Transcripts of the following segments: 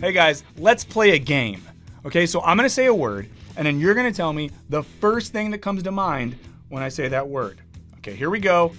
Hey guys, let's play a game. Okay, so I'm gonna say a word, and then you're gonna tell me the first thing that comes to mind when I say that word. Okay, here we go.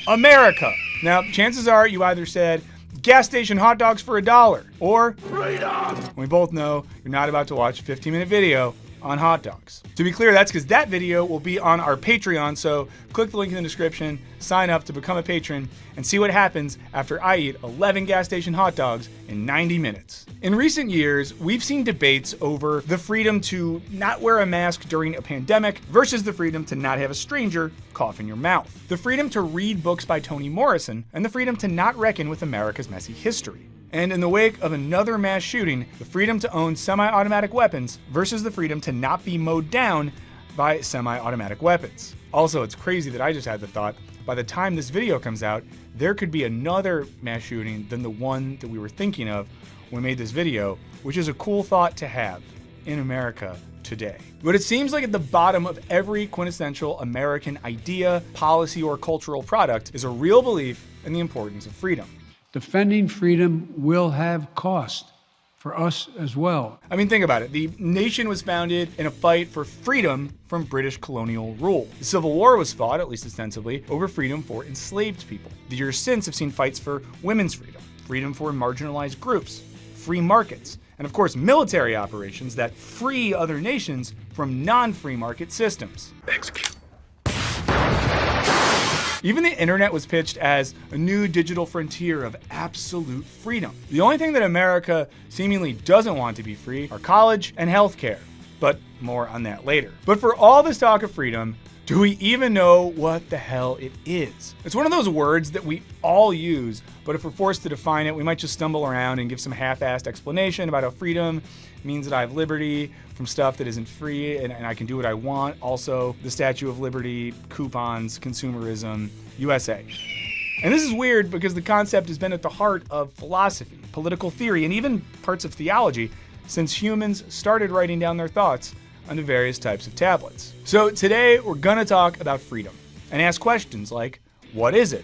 America. Now, chances are you either said gas station hot dogs for $1 or freedom. We both know you're not about to watch a 15-minute video on hot dogs. To be clear, that's because that video will be on our Patreon, so click the link in the description, sign up to become a patron, and see what happens after I eat 11 gas station hot dogs in 90 minutes. In recent years, we've seen debates over the freedom to not wear a mask during a pandemic versus the freedom to not have a stranger cough in your mouth, the freedom to read books by Toni Morrison, and the freedom to not reckon with America's messy history. And in the wake of another mass shooting, the freedom to own semi-automatic weapons versus the freedom to not be mowed down by semi-automatic weapons. Also, it's crazy that I just had the thought, by the time this video comes out, there could be another mass shooting than the one that we were thinking of when we made this video, which is a cool thought to have in America today. But it seems like at the bottom of every quintessential American idea, policy, or cultural product is a real belief in the importance of freedom. Defending freedom will have cost for us as well. I mean, think about it. The nation was founded in a fight for freedom from British colonial rule. The Civil War was fought, at least ostensibly, over freedom for enslaved people. The years since have seen fights for women's freedom, freedom for marginalized groups, free markets, and of course military operations that free other nations from non-free market systems. Execute. Even the internet was pitched as a new digital frontier of absolute freedom. The only thing that America seemingly doesn't want to be free are college and healthcare, but more on that later. But for all this talk of freedom, do we even know what the hell it is? It's one of those words that we all use, but if we're forced to define it, we might just stumble around and give some half-assed explanation about how freedom means that I have liberty from stuff that isn't free and I can do what I want. Also, the Statue of Liberty, coupons, consumerism, USA. And this is weird because the concept has been at the heart of philosophy, political theory, and even parts of theology since humans started writing down their thoughts onto various types of tablets. So today we're gonna talk about freedom and ask questions like, what is it?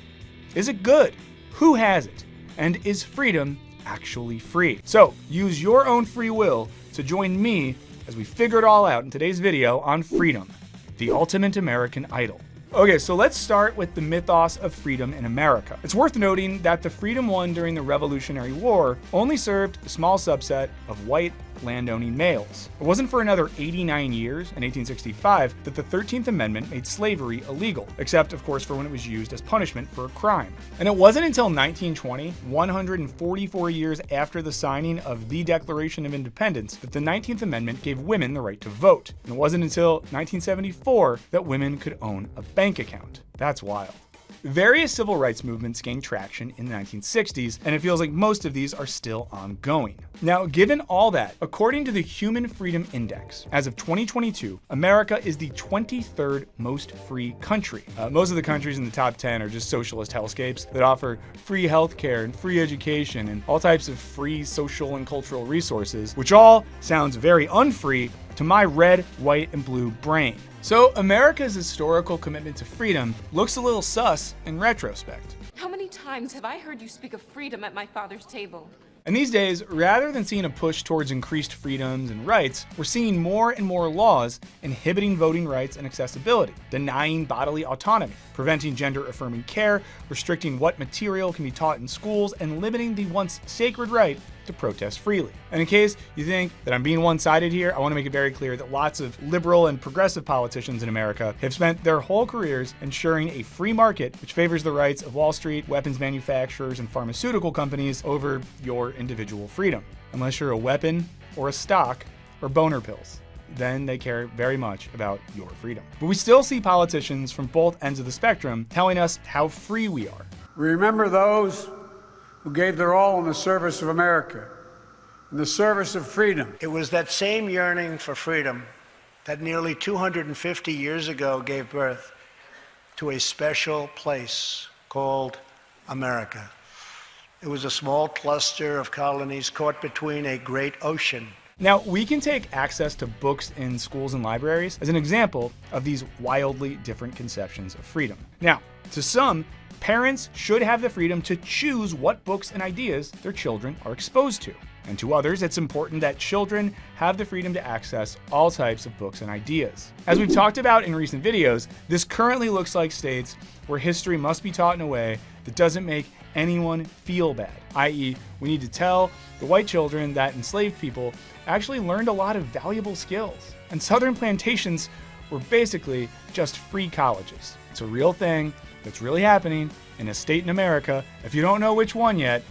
Is it good? Who has it? And is freedom actually free? So use your own free will to join me as we figure it all out in today's video on freedom, the ultimate American idol. Okay, so let's start with the mythos of freedom in America. It's worth noting that the freedom won during the Revolutionary War only served a small subset of white landowning males. It wasn't for another 89 years in 1865 that the 13th Amendment made slavery illegal, except of course for when it was used as punishment for a crime. And it wasn't until 1920, 144 years after the signing of the Declaration of Independence, that the 19th Amendment gave women the right to vote. And it wasn't until 1974 that women could own a bank account. That's wild. Various civil rights movements gained traction in the 1960s, and it feels like most of these are still ongoing. Now, given all that, according to the Human Freedom Index, as of 2022, America is the 23rd most free country. Most of the countries in the top 10 are just socialist hellscapes that offer free healthcare and free education and all types of free social and cultural resources, which all sounds very unfree to my red, white, and blue brain. So America's historical commitment to freedom looks a little sus in retrospect. How many times have I heard you speak of freedom at my father's table? And these days, rather than seeing a push towards increased freedoms and rights, we're seeing more and more laws inhibiting voting rights and accessibility, denying bodily autonomy, preventing gender-affirming care, restricting what material can be taught in schools, and limiting the once sacred right to protest freely. And in case you think that I'm being one-sided here, I want to make it very clear that lots of liberal and progressive politicians in America have spent their whole careers ensuring a free market which favors the rights of Wall Street, weapons manufacturers, and pharmaceutical companies over your individual freedom. Unless you're a weapon or a stock or boner pills, then they care very much about your freedom. But we still see politicians from both ends of the spectrum telling us how free we are. Remember those who gave their all in the service of America, in the service of freedom. It was that same yearning for freedom that nearly 250 years ago gave birth to a special place called America. It was a small cluster of colonies caught between a great ocean. Now, we can take access to books in schools and libraries as an example of these wildly different conceptions of freedom. Now, To some, parents should have the freedom to choose what books and ideas their children are exposed to. And to others, it's important that children have the freedom to access all types of books and ideas. As we've talked about in recent videos, this currently looks like states where history must be taught in a way that doesn't make anyone feel bad, i.e., we need to tell the white children that enslaved people actually learned a lot of valuable skills. And southern plantations were basically just free colleges. It's a real thing that's really happening in a state in America. If you don't know which one yet,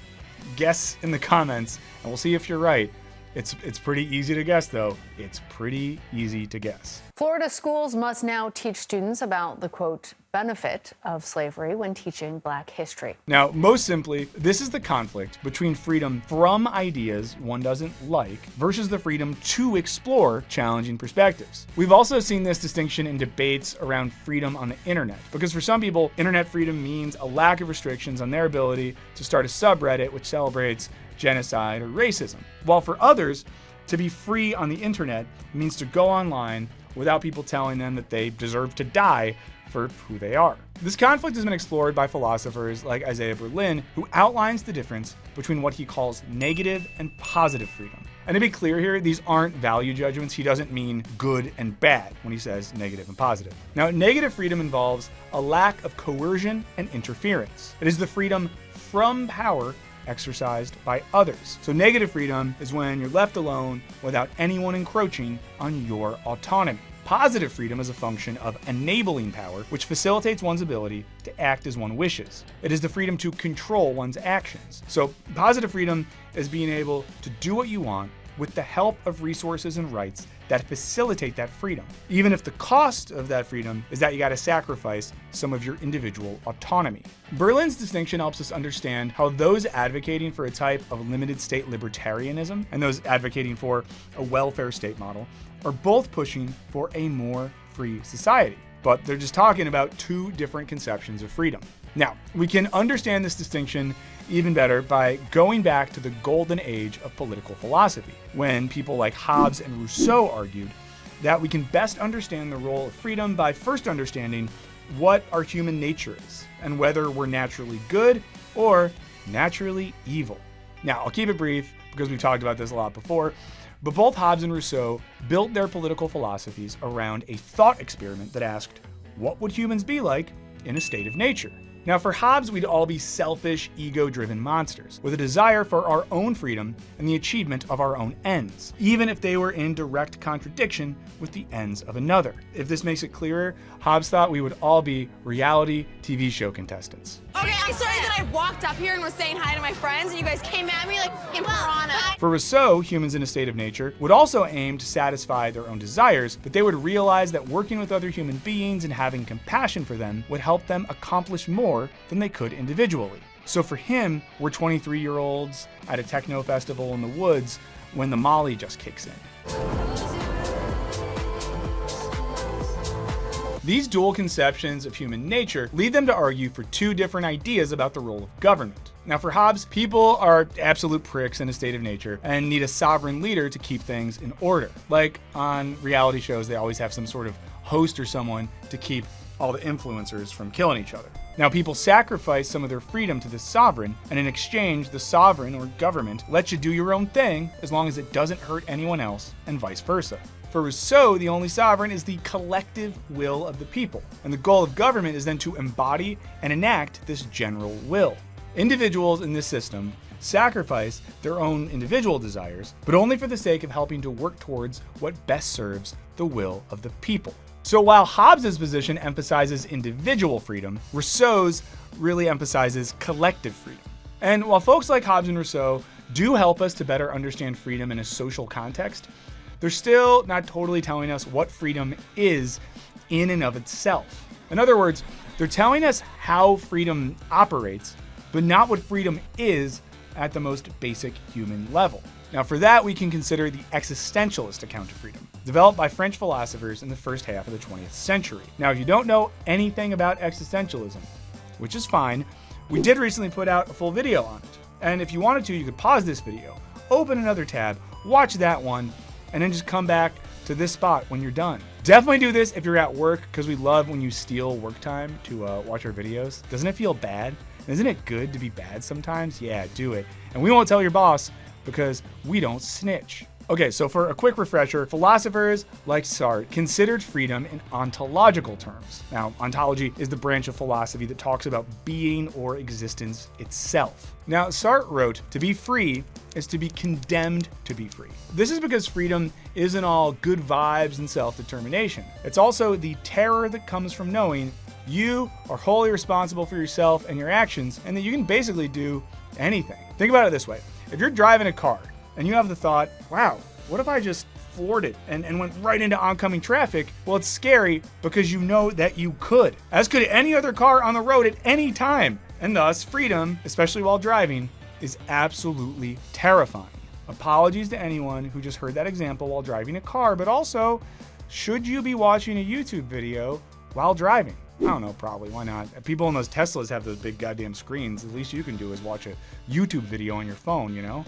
guess in the comments, and we'll see if you're right. It's pretty easy to guess, though. It's pretty easy to guess. Florida schools must now teach students about the, quote, benefit of slavery when teaching Black history. Now, most simply, this is the conflict between freedom from ideas one doesn't like versus the freedom to explore challenging perspectives. We've also seen this distinction in debates around freedom on the internet, because for some people, internet freedom means a lack of restrictions on their ability to start a subreddit which celebrates genocide or racism, while for others, to be free on the internet means to go online without people telling them that they deserve to die for who they are. This conflict has been explored by philosophers like Isaiah Berlin, who outlines the difference between what he calls negative and positive freedom. And to be clear here, these aren't value judgments. He doesn't mean good and bad when he says negative and positive. Now, negative freedom involves a lack of coercion and interference. It is the freedom from power exercised by others. So negative freedom is when you're left alone without anyone encroaching on your autonomy. Positive freedom is a function of enabling power, which facilitates one's ability to act as one wishes. It is the freedom to control one's actions. So positive freedom is being able to do what you want with the help of resources and rights that facilitate that freedom, even if the cost of that freedom is that you got to sacrifice some of your individual autonomy. Berlin's distinction helps us understand how those advocating for a type of limited state libertarianism and those advocating for a welfare state model are both pushing for a more free society, but they're just talking about two different conceptions of freedom. Now, we can understand this distinction even better by going back to the golden age of political philosophy, when people like Hobbes and Rousseau argued that we can best understand the role of freedom by first understanding what our human nature is, and whether we're naturally good or naturally evil. Now, I'll keep it brief because we've talked about this a lot before, but both Hobbes and Rousseau built their political philosophies around a thought experiment that asked, what would humans be like in a state of nature? Now, for Hobbes, we'd all be selfish, ego-driven monsters with a desire for our own freedom and the achievement of our own ends, even if they were in direct contradiction with the ends of another. If this makes it clearer, Hobbes thought we would all be reality TV show contestants. Okay, I'm sorry that I walked up here and was saying hi to my friends and you guys came at me like f***ing piranha. For Rousseau, humans in a state of nature would also aim to satisfy their own desires, but they would realize that working with other human beings and having compassion for them would help them accomplish more than they could individually. So for him, we're 23-year-olds at a techno festival in the woods when the Molly just kicks in. These dual conceptions of human nature lead them to argue for two different ideas about the role of government. Now, for Hobbes, people are absolute pricks in a state of nature and need a sovereign leader to keep things in order. Like on reality shows, they always have some sort of host or someone to keep all the influencers from killing each other. Now, people sacrifice some of their freedom to the sovereign, and in exchange, the sovereign or government lets you do your own thing as long as it doesn't hurt anyone else, and vice versa. For Rousseau, the only sovereign is the collective will of the people, and the goal of government is then to embody and enact this general will. Individuals in this system sacrifice their own individual desires, but only for the sake of helping to work towards what best serves the will of the people. So while Hobbes' position emphasizes individual freedom, Rousseau's really emphasizes collective freedom. And while folks like Hobbes and Rousseau do help us to better understand freedom in a social context, they're still not totally telling us what freedom is in and of itself. In other words, they're telling us how freedom operates, but not what freedom is at the most basic human level. Now, for that, we can consider the existentialist account of freedom, developed by French philosophers in the first half of the 20th century. Now, if you don't know anything about existentialism, which is fine, we did recently put out a full video on it. And if you wanted to, you could pause this video, open another tab, watch that one, and then just come back to this spot when you're done. Definitely do this if you're at work, because we love when you steal work time to watch our videos. Doesn't it feel bad? Isn't it good to be bad sometimes? Yeah, do it. And we won't tell your boss because we don't snitch. Okay, so for a quick refresher, philosophers like Sartre considered freedom in ontological terms. Now, ontology is the branch of philosophy that talks about being or existence itself. Now, Sartre wrote, to be free is to be condemned to be free. This is because freedom isn't all good vibes and self-determination. It's also the terror that comes from knowing you are wholly responsible for yourself and your actions, and that you can basically do anything. Think about it this way. If you're driving a car, and you have the thought, wow, what if I just floored it and went right into oncoming traffic? Well, it's scary because you know that you could, as could any other car on the road at any time. And thus, freedom, especially while driving, is absolutely terrifying. Apologies to anyone who just heard that example while driving a car, but also, should you be watching a YouTube video while driving? I don't know, probably, why not? People in those Teslas have those big goddamn screens. The least you can do is watch a YouTube video on your phone, you know?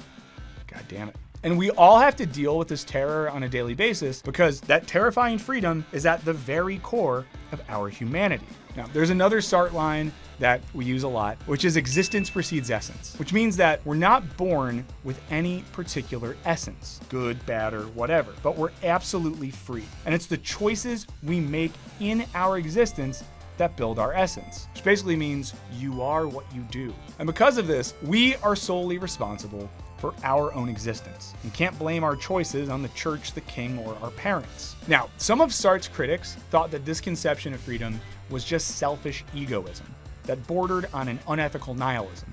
God damn it. And we all have to deal with this terror on a daily basis because that terrifying freedom is at the very core of our humanity. Now, there's another Sartre line that we use a lot, which is existence precedes essence, which means that we're not born with any particular essence, good, bad, or whatever, but we're absolutely free. And it's the choices we make in our existence that build our essence, which basically means you are what you do. And because of this, we are solely responsible for our own existence. You can't blame our choices on the church, the king, or our parents. Now, some of Sartre's critics thought that this conception of freedom was just selfish egoism that bordered on an unethical nihilism.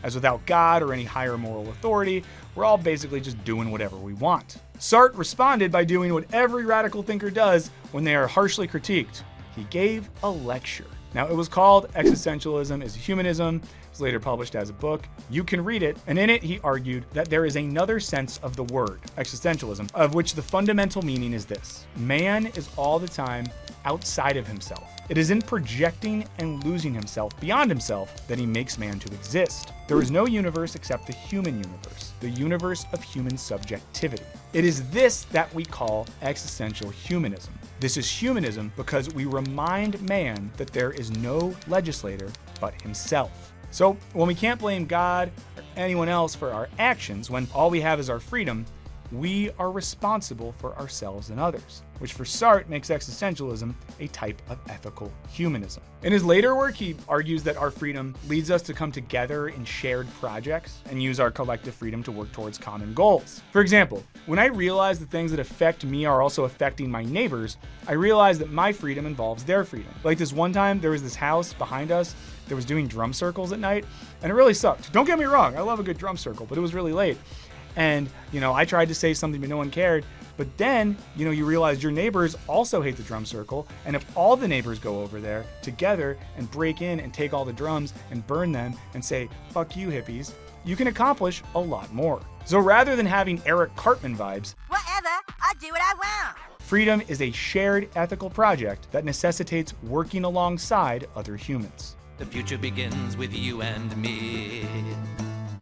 As without God or any higher moral authority, we're all basically just doing whatever we want. Sartre responded by doing what every radical thinker does when they are harshly critiqued. He gave a lecture. Now, it was called Existentialism is Humanism. It was later published as a book. You can read it, and in it he argued that there is another sense of the word, existentialism, of which the fundamental meaning is this: man is all the time outside of himself. It is in projecting and losing himself beyond himself that he makes man to exist. There is no universe except the human universe, the universe of human subjectivity. It is this that we call existential humanism. This is humanism because we remind man that there is no legislator but himself. So when we can't blame God or anyone else for our actions, when all we have is our freedom, we are responsible for ourselves and others, which for Sartre makes existentialism a type of ethical humanism. In his later work, he argues that our freedom leads us to come together in shared projects and use our collective freedom to work towards common goals. For example, when I realize the things that affect me are also affecting my neighbors, I realize that my freedom involves their freedom. Like this one time, there was this house behind us that was doing drum circles at night, and it really sucked. Don't get me wrong, I love a good drum circle, but it was really late. And, I tried to say something, but no one cared. But then, you realize your neighbors also hate the drum circle. And if all the neighbors go over there together and break in and take all the drums and burn them and say, fuck you hippies, you can accomplish a lot more. So rather than having Eric Cartman vibes, whatever, I do what I want. freedom is a shared ethical project that necessitates working alongside other humans. The future begins with you and me.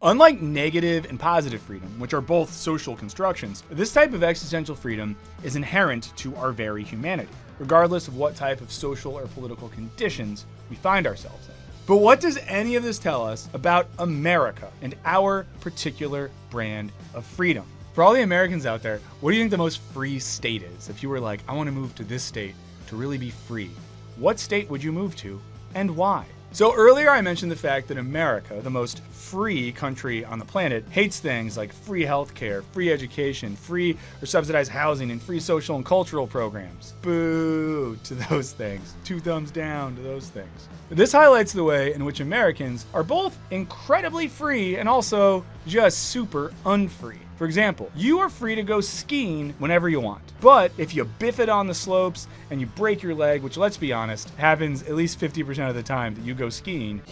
Unlike negative and positive freedom, which are both social constructions, this type of existential freedom is inherent to our very humanity, regardless of what type of social or political conditions we find ourselves in. But what does any of this tell us about America and our particular brand of freedom? For all the Americans out there, what do you think the most free state is? If you were like, I want to move to this state to really be free, what state would you move to and why? So earlier I mentioned the fact that America, the most free country on the planet, hates things like free healthcare, free education, free or subsidized housing, and free social and cultural programs. Boo to those things. 2 thumbs down to those things. This highlights the way in which Americans are both incredibly free and also just super unfree. For example, you are free to go skiing whenever you want. But if you biff it on the slopes and you break your leg, which let's be honest, happens at least 50% of the time that you go skiing,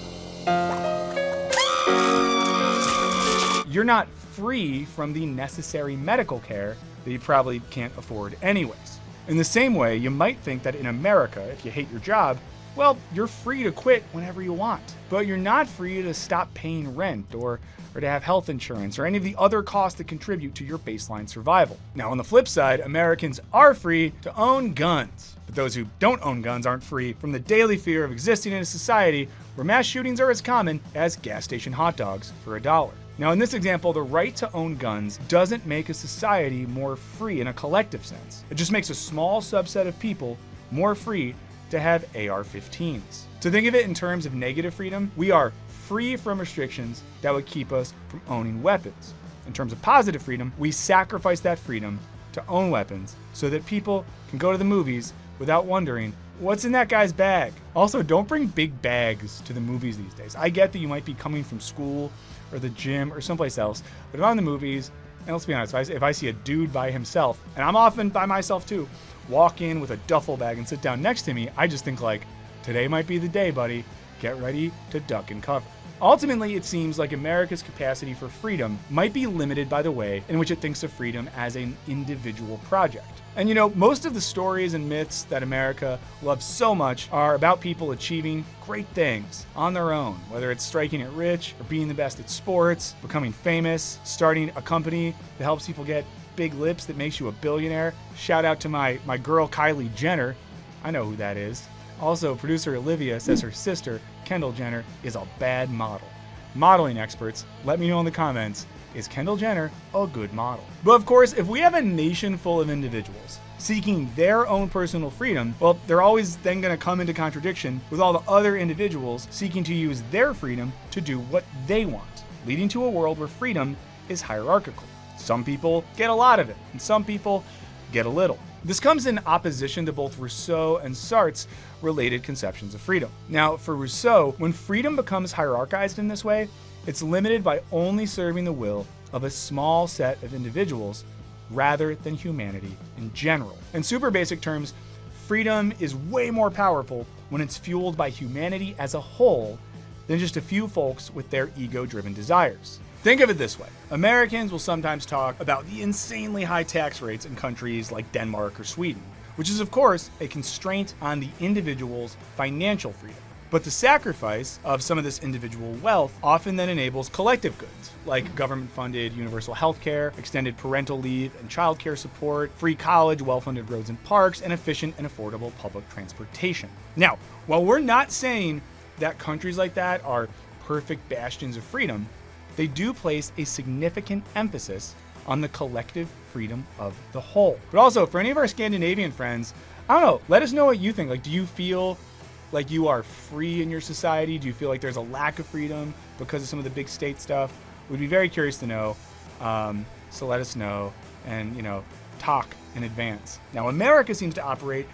you're not free from the necessary medical care that you probably can't afford anyways. In the same way, you might think that in America, if you hate your job, well, you're free to quit whenever you want. But you're not free to stop paying rent or to have health insurance or any of the other costs that contribute to your baseline survival. Now, on the flip side, Americans are free to own guns. But those who don't own guns aren't free from the daily fear of existing in a society where mass shootings are as common as gas station hot dogs for $1. Now, in this example, the right to own guns doesn't make a society more free in a collective sense. It just makes a small subset of people more free to have AR-15s. To think of it in terms of negative freedom, we are free from restrictions that would keep us from owning weapons. In terms of positive freedom, we sacrifice that freedom to own weapons so that people can go to the movies without wondering, what's in that guy's bag? Also, don't bring big bags to the movies these days. I get that you might be coming from school or the gym or someplace else, but if I'm in the movies, and let's be honest, if I see a dude by himself, and I'm often by myself too, walk in with a duffel bag and sit down next to me, I just think like, today might be the day, buddy. Get ready to duck and cover. Ultimately, it seems like America's capacity for freedom might be limited by the way in which it thinks of freedom as an individual project. And you know, most of the stories and myths that America loves so much are about people achieving great things on their own, whether it's striking it rich or being the best at sports, becoming famous, starting a company that helps people get big lips that makes you a billionaire. Shout out to my girl Kylie Jenner. I know who that is. Also, producer Olivia says her sister, Kendall Jenner, is a bad model. Modeling experts, let me know in the comments, is Kendall Jenner a good model? But of course, if we have a nation full of individuals seeking their own personal freedom, well, they're always then going to come into contradiction with all the other individuals seeking to use their freedom to do what they want, leading to a world where freedom is hierarchical. Some people get a lot of it, and some people get a little. This comes in opposition to both Rousseau and Sartre's related conceptions of freedom. Now, for Rousseau, when freedom becomes hierarchized in this way, it's limited by only serving the will of a small set of individuals rather than humanity in general. In super basic terms, freedom is way more powerful when it's fueled by humanity as a whole than just a few folks with their ego-driven desires. Think of it this way. Americans will sometimes talk about the insanely high tax rates in countries like Denmark or Sweden, which is of course a constraint on the individual's financial freedom. But the sacrifice of some of this individual wealth often then enables collective goods, like government-funded universal health care, extended parental leave and childcare support, free college, well-funded roads and parks, and efficient and affordable public transportation. Now, while we're not saying that countries like that are perfect bastions of freedom, they do place a significant emphasis on the collective freedom of the whole. But also, for any of our Scandinavian friends, I don't know, let us know what you think. Like, do you feel like you are free in your society? Do you feel like there's a lack of freedom because of some of the big state stuff? We'd be very curious to know. So let us know and, talk in advance. Now, America seems to operate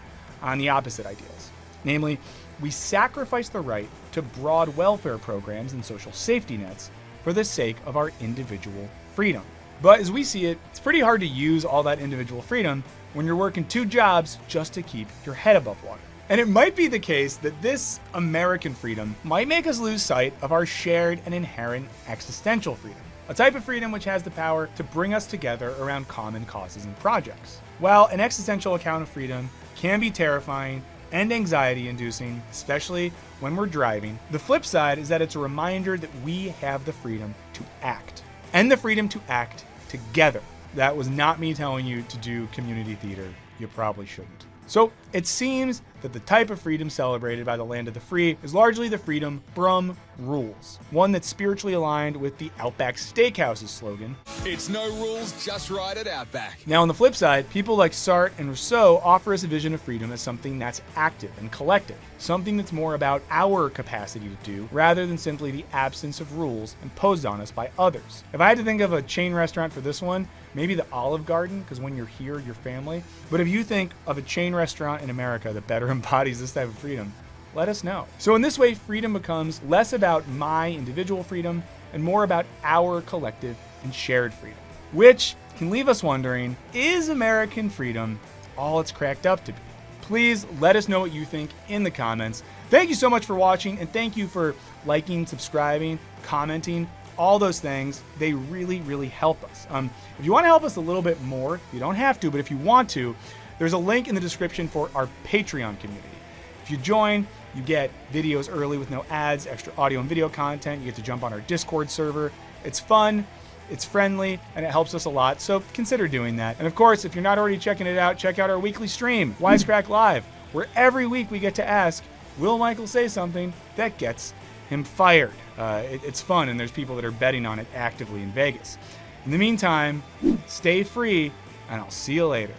on the opposite ideals. Namely, we sacrifice the right to broad welfare programs and social safety nets for the sake of our individual freedom. But as we see it, it's pretty hard to use all that individual freedom when you're working 2 jobs just to keep your head above water. And it might be the case that this American freedom might make us lose sight of our shared and inherent existential freedom, a type of freedom which has the power to bring us together around common causes and projects. While an existential account of freedom can be terrifying and anxiety-inducing, especially when we're driving, the flip side is that it's a reminder that we have the freedom to act, and the freedom to act together. That was not me telling you to do community theater. You probably shouldn't. So it seems that the type of freedom celebrated by the land of the free is largely the freedom from rules, one that's spiritually aligned with the Outback Steakhouse's slogan, "It's no rules, just right at Outback." Now on the flip side, people like Sartre and Rousseau offer us a vision of freedom as something that's active and collective, something that's more about our capacity to do rather than simply the absence of rules imposed on us by others. If I had to think of a chain restaurant for this one, maybe the Olive Garden, because when you're here, you're family. But if you think of a chain restaurant in America that better embodies this type of freedom, let us know. So in this way, freedom becomes less about my individual freedom and more about our collective and shared freedom, which can leave us wondering, is American freedom all it's cracked up to be? Please let us know what you think in the comments. Thank you so much for watching, and thank you for liking, subscribing, commenting, all those things. They really, really help us. If you want to help us a little bit more, you don't have to, but if you want to, there's a link in the description for our Patreon community. If you join, You get videos early with no ads, extra audio and video content. You get to jump on our Discord server. It's fun, it's friendly, and it helps us a lot, so consider doing that. And of course, if you're not already checking it out, check out our weekly stream, Wisecrack Live, where every week we get to ask, will Michael say something that gets him fired? It's fun, and there's people that are betting on it actively in Vegas. In the meantime, stay free, and I'll see you later.